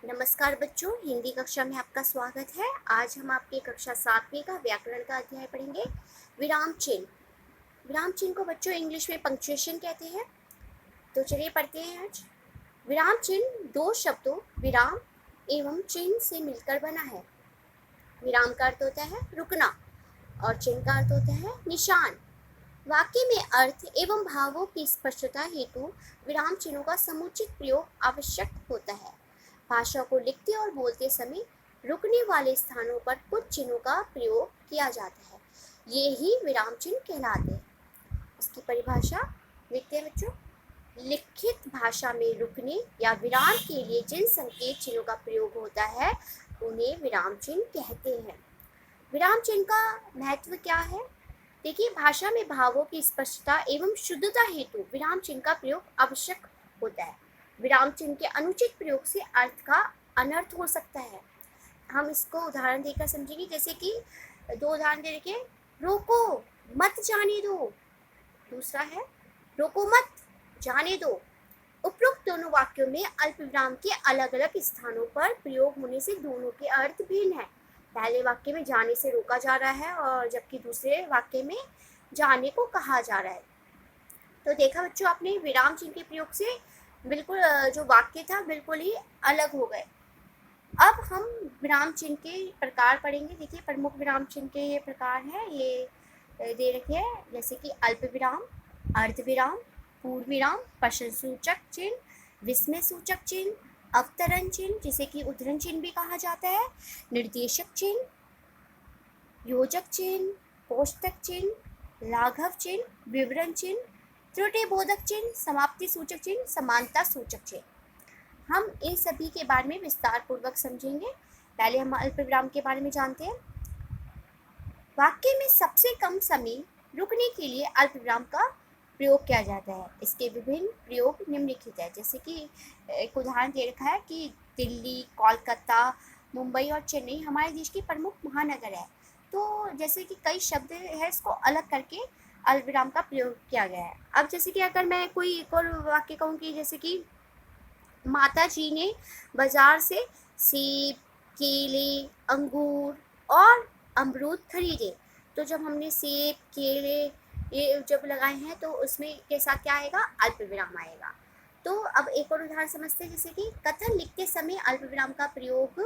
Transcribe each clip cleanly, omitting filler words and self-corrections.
नमस्कार बच्चों, हिंदी कक्षा में आपका स्वागत है। आज हम आपकी कक्षा 7वीं का व्याकरण का अध्याय पढ़ेंगे। विराम चिन्ह। विराम चिन्ह को बच्चों इंग्लिश में पंक्चुएशन कहते हैं। तो चलिए पढ़ते हैं आज। विराम चिन्ह दो शब्दों विराम एवं चिन्ह से मिलकर बना है। विराम का अर्थ होता है रुकना और चिन्ह का अर्थ होता है निशान। वाक्य में अर्थ एवं भावों की स्पष्टता हेतु विराम चिन्हों का समुचित प्रयोग आवश्यक होता है। भाषा को लिखते और बोलते समय रुकने वाले स्थानों पर कुछ चिन्हों का प्रयोग किया जाता है, ये ही विराम चिन्ह कहलाते हैं। इसकी परिभाषा देखते हैं बच्चों। लिखित भाषा में रुकने या विराम के लिए जिन संकेत चिन्हों का प्रयोग होता है उन्हें विराम चिन्ह कहते हैं। विराम चिन्ह का महत्व क्या है? देखिए, भाषा में भावों की स्पष्टता एवं शुद्धता हेतु विराम चिन्ह का प्रयोग आवश्यक होता है। विराम चिन्ह के अनुचित प्रयोग से अर्थ का अनर्थ हो सकता है। हम इसको उदाहरण देकर समझेंगे, जैसे कि दो उदाहरण दे रखे। रोको मत जाने दो, दूसरा है रोको मत जाने दो। उपरोक्त दोनों वाक्यों में अल्प विराम के अलग अलग स्थानों पर प्रयोग होने से दोनों के अर्थ भिन्न है। पहले वाक्य में जाने से रोका जा रहा है और जबकि दूसरे वाक्य में जाने को कहा जा रहा है। तो देखा बच्चों आपने, विराम चिन्ह के प्रयोग से बिल्कुल जो वाक्य था बिल्कुल ही अलग हो गए। अब हम विराम चिन्ह के प्रकार पढ़ेंगे। देखिए, प्रमुख विराम चिन्ह के ये प्रकार हैं, ये दे रखे हैं, जैसे कि अल्प विराम, अर्ध विराम, पूर्ण विराम, प्रश्न सूचक चिन्ह, विस्मय सूचक चिन्ह, अवतरण चिन्ह जिसे कि उद्धरण चिन्ह भी कहा जाता है, निर्देशक चिन्ह, योजक चिन्ह, कोष्टक चिन्ह, लाघव चिन्ह, विवरण चिन्ह, त्रुटि बोधक चिन्ह, समाप्ति सूचक चिन्ह, समानता सूचक चिन्ह। हम इन सभी के बारे में विस्तार पूर्वक समझेंगे। पहले हम अल्प विराम के बारे में जानते हैं। वाक्य में सबसे कम समय रुकने के लिए अल्प विराम का प्रयोग किया जाता है। इसके विभिन्न प्रयोग निम्नलिखित है, जैसे कि एक उदाहरण दे रखा है कि दिल्ली, कोलकाता, मुंबई और चेन्नई हमारे देश के प्रमुख महानगर है। तो जैसे कि कई शब्द है, इसको अलग करके अल्प विराम का प्रयोग किया गया है। अब जैसे कि अगर मैं कोई एक और वाक्य कहूँ कि जैसे कि माता जी ने बाजार से सेब, केले, अंगूर और अमरूद खरीदे। तो जब हमने सेब, केले ये जब लगाए हैं तो उसमें के साथ क्या आएगा? अल्प विराम आएगा। तो अब एक और उदाहरण समझते हैं, जैसे कि कथन लिखते समय अल्प विराम का प्रयोग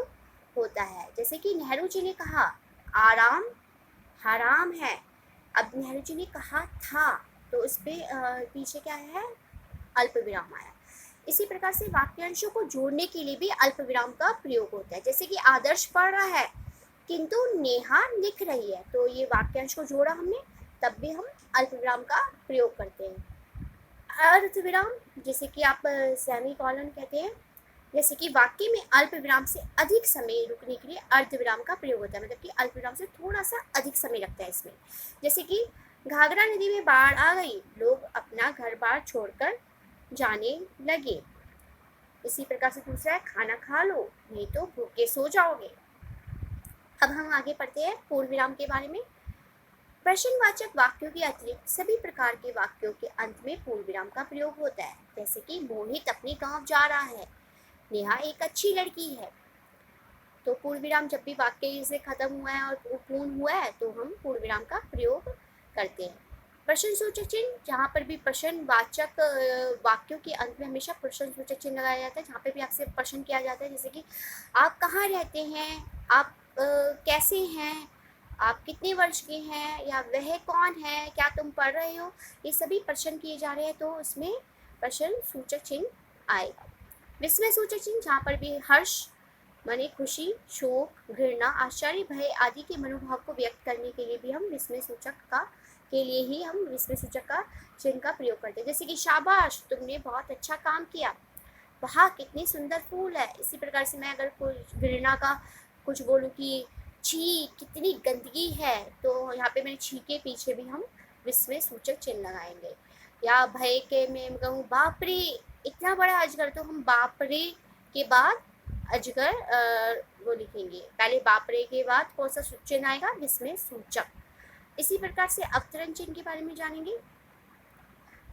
होता है। जैसे कि नेहरू जी ने कहा आराम हराम है। अब नेहरू जी ने कहा था, तो उस पे पीछे क्या है? अल्प विराम आया। इसी प्रकार से वाक्यांशों को जोड़ने के लिए भी अल्प विराम का प्रयोग होता है। जैसे कि आदर्श पढ़ रहा है किंतु नेहा लिख रही है, तो ये वाक्यांश को जोड़ा हमने, तब भी हम अल्प विराम का प्रयोग करते हैं। अर्ध विराम, जैसे कि आप सेमी कॉलन कहते हैं, जैसे कि वाक्य में अल्प विराम से अधिक समय रुकने के लिए अर्ध विराम का प्रयोग होता है, मतलब कि अल्प विराम से थोड़ा सा अधिक समय लगता है इसमें। जैसे कि घाघरा नदी में बाढ़ आ गई, लोग अपना घर बार छोड़कर जाने लगे। इसी प्रकार से दूसरा है खाना खा लो नहीं तो भूखे सो जाओगे। अब हम आगे पढ़ते हैं पूर्ण विराम के बारे में। प्रश्नवाचक वाक्यों के अतिरिक्त सभी प्रकार के वाक्यों के अंत में पूर्ण विराम का प्रयोग होता है। जैसे कि मोहित अपने गांव जा रहा है, नेहा एक अच्छी लड़की है। तो पूर्ण विराम जब भी वाक्य से खत्म हुआ है और पूर्ण हुआ है तो हम पूर्ण विराम का प्रयोग करते हैं। प्रश्न सूचक चिन्ह, जहाँ पर भी प्रश्नवाचक वाक्यों के अंत में हमेशा प्रश्न सूचक चिन्ह लगाया जाता है, जहाँ पे भी आपसे प्रश्न किया जाता है, जैसे कि आप कहाँ रहते हैं, आप कैसे हैं, आप कितने वर्ष के हैं, या वह कौन है, क्या तुम पढ़ रहे हो, ये सभी प्रश्न किए जा रहे हैं तो उसमें प्रश्न सूचक चिन्ह आएगा। विस्मय सूचक चिन्ह, जहाँ पर भी हर्ष माने खुशी, शोक, घृणा, आश्चर्य, भय आदि के मनोभाव को व्यक्त करने के लिए भी हम विस्मय सूचक का के लिए ही हम विस्मय सूचक का चिन्ह का प्रयोग करते हैं। जैसे कि शाबाश तुमने बहुत अच्छा काम किया, वाह कितनी सुंदर फूल है। इसी प्रकार से मैं अगर कोई घृणा का कुछ बोलूँ कि छी कितनी गंदगी है, तो यहाँ पे मैंने छी के पीछे भी हम विस्मय सूचक चिन्ह लगाएंगे। या भय के मैं कहूँ बाप रे इतना बड़ा अजगर, तो हम बाप रे के बाद अजगर वो लिखेंगे। पहले बाप रे के बाद कौन सा चिन्ह आएगा? विस्मय सूचक। इसी प्रकार से अवतरण चिन्ह के बारे में जानेंगे।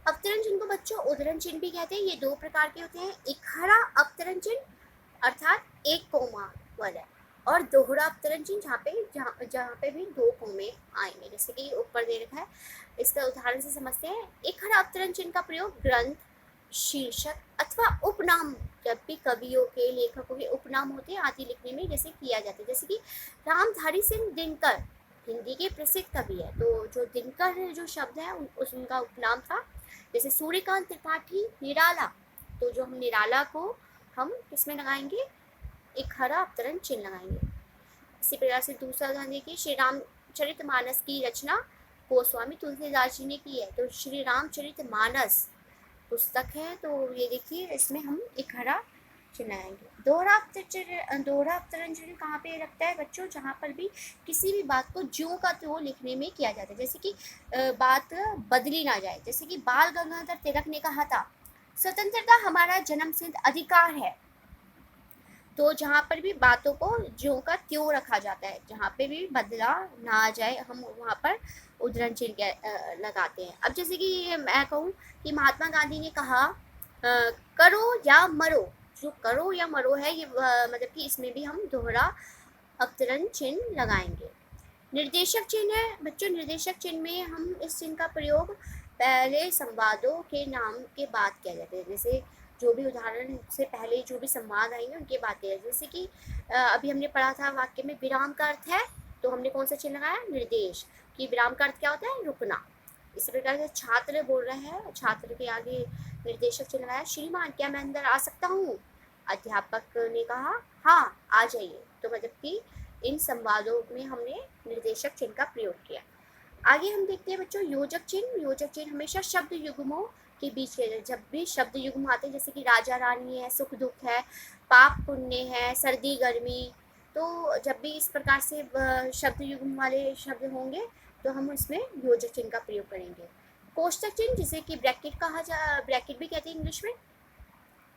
अवतरण चिन्ह को बच्चों उद्धरण चिन्ह भी कहते हैं। ये दो प्रकार के होते हैं, एक हरा अवतरण चिन्ह अर्थात एक कोमा वाला, और दोहरा अवतरण चिन्ह जहाँ जहाँ पे भी दो कोमे आएंगे, जैसे कि ऊपर दे रखा है। इसका उदाहरण से समझते हैं। एक खड़ा अवतरण चिन्ह का प्रयोग ग्रंथ, शीर्षक अथवा उपनाम, जब भी कवियों के लेखकों के उपनाम होते हैं आदि लिखने में जैसे किया जाता है। जैसे कि रामधारी सिंह दिनकर हिंदी के प्रसिद्ध कवि है, तो जो दिनकर जो शब्द है उनका उपनाम था। जैसे सूर्यकांत त्रिपाठी निराला, तो जो हम निराला को हम किसमें लगाएंगे, एक हरा अवतरण चिन्ह लगाएंगे। इसी प्रकार से दूसरा उदाहरण देखिए, श्री रामचरितमानस की रचना गोस्वामी तुलसीदास जी ने की है, तो श्री रामचरितमानस पुस्तक है, तो ये देखिए इसमें हम एक हरा चिन्ह लगाएंगे। दोहरा अवतरण चिन्ह कहाँ पे लगता है बच्चों, जहाँ पर भी किसी भी बात को ज्यों का त्यों लिखने में किया जाता है, जैसे कि बात बदली ना जाए। जैसे कि बाल गंगाधर तिलक ने कहा था, स्वतंत्रता हमारा जन्मसिद्ध अधिकार है, तो जहाँ पर भी बातों को ज्यों का त्यों रखा जाता है, जहाँ पे भी बदला ना आ जाए, हम वहाँ पर उद्धरण चिन्ह लगाते हैं। अब जैसे कि मैं कहूँ कि महात्मा गांधी ने कहा करो या मरो, जो करो या मरो है ये मतलब कि इसमें भी हम दोहरा अवतरण चिन्ह लगाएंगे। निर्देशक चिन्ह है बच्चों, निर्देशक चिन्ह में हम इस चिन्ह का प्रयोग पहले संवादों के नाम के बाद किया जाता है। जैसे जो भी उदाहरण से पहले जो भी संवाद आएंगे उनके बात किया जाए। जैसे कि अभी हमने पढ़ा था वाक्य में विराम का अर्थ है, तो हमने कौन सा चिन्ह लगाया, निर्देश, कि विराम का अर्थ क्या होता है, रुकना। इसी प्रकार से छात्र बोल रहे हैं, छात्र के आगे निर्देशक चिन्ह लगाया, श्रीमान क्या मैं अंदर आ सकता हूँ। अध्यापक ने कहा हाँ आ जाइए, तो मतलब कि इन संवादों में हमने निर्देशक चिन्ह का प्रयोग किया। आगे हम देखते हैं बच्चों योजक चिन्ह। योजक चिन्ह हमेशा शब्द युग्मों के बीच के, जब भी शब्द युग्म आते हैं, जैसे कि राजा रानी है, सुख दुख है, पाप पुण्य है, सर्दी गर्मी, तो जब भी इस प्रकार से शब्द युग्म वाले शब्द होंगे तो हम इसमें योजक चिन्ह का प्रयोग करेंगे। कोष्टक चिन्ह, जिसे कि ब्रैकेट ब्रैकेट भी कहते हैं इंग्लिश में।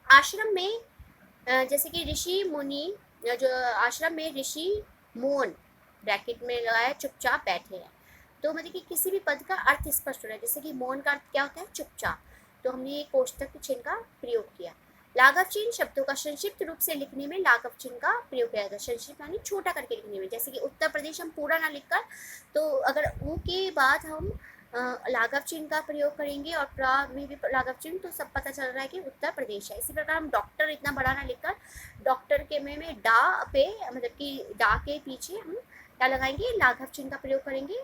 आश्रम में जैसे कि ऋषि मुनि, जो आश्रम में ऋषि मौन ब्रैकेट में लगाया चुपचाप बैठे हैं, तो मतलब कि किसी भी पद का अर्थ स्पष्ट हो रहा है। जैसे कि मौन का अर्थ क्या होता है, चुपचाप, तो हमने ये कोष्टक चिन्ह का प्रयोग किया। लाघव चिन्ह शब्दों का संक्षिप्त रूप से लिखने में लाघव चिन्ह का प्रयोग किया जाता है, संक्षिप्त यानी छोटा करके लिखने में। जैसे कि उत्तर प्रदेश हम पूरा ना लिखकर, तो अगर ऊ के बाद हम लाघव चिन्ह का प्रयोग करेंगे और प्रा में भी लाघव चिन्ह, तो सब पता चल रहा है कि उत्तर प्रदेश है। इसी प्रकार हम डॉक्टर इतना बड़ा ना लिखकर डॉक्टर के में डा पे मतलब कि डा के पीछे हम क्या लगाएंगे, लाघव चिन्ह का प्रयोग करेंगे,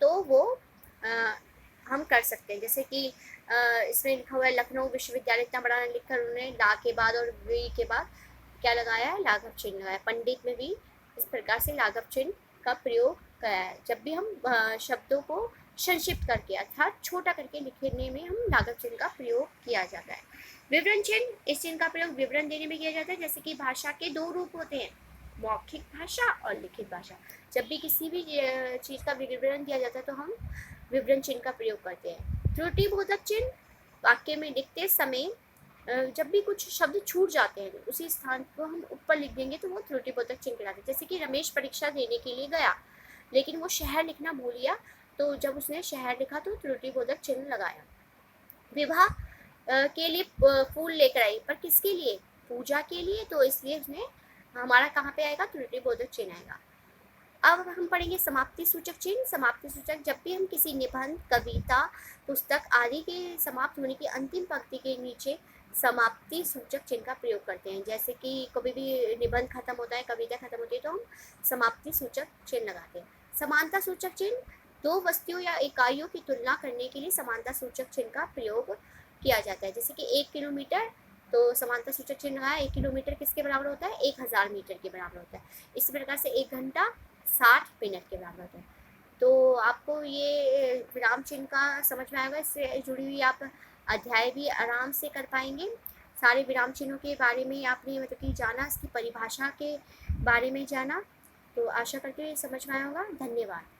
तो वो हम कर सकते हैं। जैसे कि इसमें लिखा हुआ है लखनऊ विश्वविद्यालय, इतना बड़ा ना लिखकर उन्होंने ला के बाद और वी के बाद क्या लगाया है, लाघव चिन्ह लगाया। पंडित में भी इस प्रकार से लाघव चिन्ह का प्रयोग कराया है। जब भी हम शब्दों को संक्षिप्त करके अर्थात छोटा करके लिखने में हम लाघव चिन्ह का प्रयोग किया जाता है। विवरण चिन्ह, इस चिन्ह का प्रयोग विवरण देने में किया जाता है। जैसे कि भाषा के दो रूप होते हैं, मौखिक भाषा और लिखित भाषा। जब भी किसी भी चीज़ का विवरण दिया जाता है तो हम विवरण चिन्ह का प्रयोग करते हैं। त्रुटिबोधक चिन्ह, वाक्य में लिखते समय जब भी कुछ शब्द छूट जाते हैं उसी स्थान को हम ऊपर लिख देंगे तो वो त्रुटिबोधक चिन्ह कहलाते हैं। जैसे कि रमेश परीक्षा देने के लिए गया लेकिन वो शहर लिखना भूल गया, तो जब उसने शहर लिखा तो त्रुटिबोधक चिन्ह लगाया। विवाह के लिए फूल लेकर आई, पर किसके लिए, पूजा के लिए, तो इसलिए उसने हमारा कहाँ पे आएगा, त्रुटिबोधक चिन्ह आएगा। अब हम पढ़ेंगे समाप्ति सूचक चिन्ह। समाप्ति सूचक, जब भी हम किसी निबंध, कविता, पुस्तक आदि के समाप्त होने की अंतिम पंक्ति के नीचे समाप्ति सूचक चिन्ह का प्रयोग करते हैं। जैसे कि कभी भी निबंध खत्म होता है, कविता खत्म होती है, तो हम समाप्ति सूचक चिन्ह लगाते हैं। समानता सूचक चिन्ह, दो वस्तुओं या इकाइयों की तुलना करने के लिए समानता सूचक चिन्ह का प्रयोग किया जाता है। जैसे कि 1 किलोमीटर, तो समानता सूचक चिन्ह लगाया, 1 किलोमीटर किसके बराबर होता है, 1000 मीटर के बराबर होता है। इसी प्रकार से 1 घंटा 60 मिनट के बराबर होता है। तो आपको ये विराम चिन्ह का समझ में आएगा, इससे जुड़ी हुई आप अध्याय भी आराम से कर पाएंगे। सारे विराम चिन्हों के बारे में आपने मतलब कि जाना, इसकी परिभाषा के बारे में जाना, तो आशा करते समझ में आया होगा। धन्यवाद।